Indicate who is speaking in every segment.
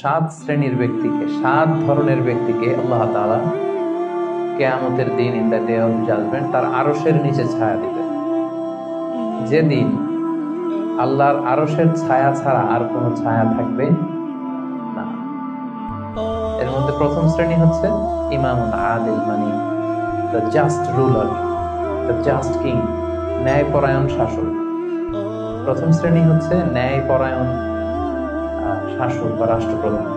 Speaker 1: সাত শ্রেণীর ব্যক্তিকে, সাত ধরনের ব্যক্তিকে আল্লাহ তাআলা কিয়ামতের দিন, in the day of judgment, তার আরশের নিচে ছায়া দিবেন। যেদিন আল্লাহর আরশের ছায়া ছাড়া আর কোনো ছায়া থাকবে না। এর মধ্যে প্রথম শ্রেণী হচ্ছে ইমামুন আদিল, মানে the just ruler, the just king, ন্যায়পরায়ণ শাসক। প্রথম শ্রেণী হচ্ছে ন্যায়পরায়ণ শাসক বা রাষ্ট্রপ্রধান।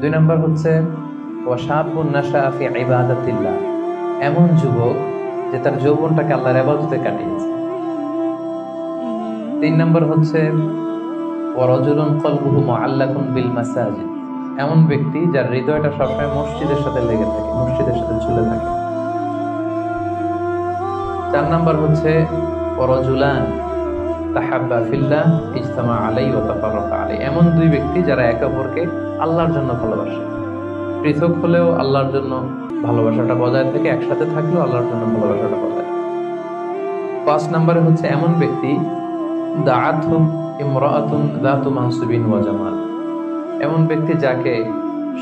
Speaker 1: দুই নম্বর হচ্ছে ওয়াশাবুন নাশা ফি ইবাদাতিল্লাহ, এমন যুবক যে তার যৌবনটাকে আল্লাহর ইবাদতে কাটিয়েছে। তিন নম্বর হচ্ছে ওয়ারাজুলুন কলবুহু মুআল্লাকুন বিল মাসাজিদ, এমন ব্যক্তি যার হৃদয়টা সবসময় মসজিদের সাথে লেগে থাকে, মসজিদের সাথে ঝুলে থাকে। চার নম্বর হচ্ছে ওয়ারাজুলান তাহাব্বা ফিল্লাহ ইজতামা আলাইহি ওয়া তাফাররাকা আলাইহি, এমন দুই ব্যক্তি যারা একে অপরকে আল্লাহর জন্য ভালোবাসে, পৃথক হলেও আল্লাহর জন্য ভালোবাসাটা বজায় থাকে, একসাথে থাকলেও আল্লাহর জন্য ভালোবাসাটা বজায় থাকে। পাঁচ নম্বরে হচ্ছে এমন ব্যক্তি দাআতহুম ইমরাআতুন যাতু মানসিবিন ওয়া জামাল, এমন ব্যক্তি যাকে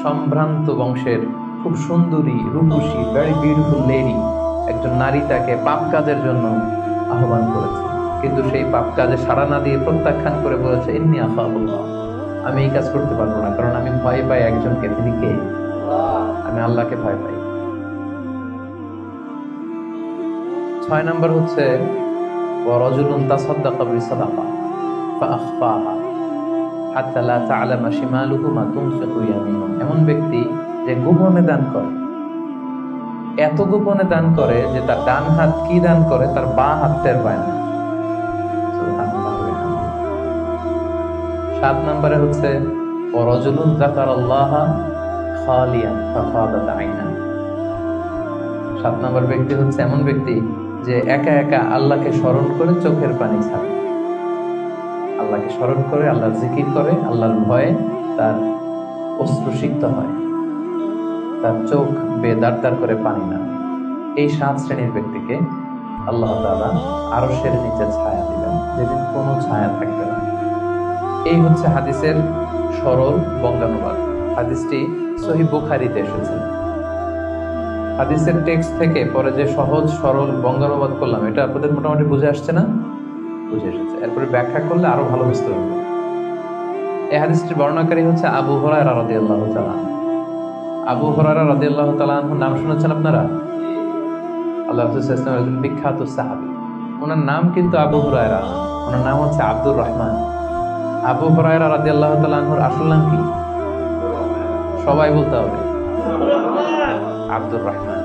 Speaker 1: সম্ভ্রান্ত বংশের খুব সুন্দরী, রূপসী, ভেরি বিউটিফুল লেডি, একজন নারী তাকে পাপ কাজের জন্য আহ্বান করেছে, কিন্তু সেই পাপ কাজে সাড়া না দিয়ে প্রত্যাখ্যান করে বলেছে ইন্নী আখাফুল্লাহ, আমি এই কাজ করতে পারবো না, কারণ আমি ভয় পাই একজনকে, তিনি কে? আমি আল্লাহকে ভয় পাই। ছয় নম্বর হচ্ছে ওয়ারাজুলুন তাসাদ্দাকা বিসাদাকা ফাআখফাহা হাত্তা লা তা'লামা শিমালুহু মা তুনফিকু ইয়ামিনুহু, এমন ব্যক্তি যে গোপনে দান করে, এত গোপনে দান করে যে তার ডান হাত কি দান করে তার বাঁ হাত টের পায় না। সাত নম্বরে হচ্ছে ওয়ারাজুলুন যাকারাল্লাহা খালিয়ান ফাফাদাত আইনা, সাত নম্বর ব্যক্তি হচ্ছে এমন ব্যক্তি যে একা একা আল্লাহকে স্মরণ করে চোখের পানি ছাড়ে, আল্লাহকে স্মরণ করে, আল্লাহর জিকির করে, আল্লাহর ভয়ে তার অশ্রুসিক্ত হয়, তার চোখ বেদার করে পানি না। এই সাত শ্রেণীর ব্যক্তিকে আল্লাহ তাআলা আরশের নিচে ছায়া দিবেন, যেদিন কোনো ছায়া থাকবে না। এই হচ্ছে হাদিসের সরল বঙ্গানুবাদ। হাদিসটি সহিহ বুখারীতে এসেছে। হাদিসের টেক্সট থেকে পরে যে সহজ সরল বঙ্গানুবাদ করলাম, এটা আপনাদের মোটামুটি বুঝে আসছে না? বুঝে এসেছে। এরপরে ব্যাখ্যা করলে আরো ভালো বুঝতে পারবে। এই হাদিসটির বর্ণনাকারী হচ্ছে আবু হুরায়রা রাদিয়াল্লাহু তাআলা। আবু হুরায়রা রাদিয়াল্লাহু তাআলা নাম শুনেছেন আপনারা? আল্লাহ রাসূল সাল্লাল্লাহু আলাইহি ওয়াসাল্লাম একজন বিখ্যাত সাহাবী। ওনার নাম কিন্তু আবু হুরায়রা, ওনার নাম হচ্ছে আব্দুর রহমান। আবু হুরায়রা রাদিয়াল্লাহু তাআলা আনহুর আসল নাম কি? সবাই বলতে হবে, আব্দুর রহমান।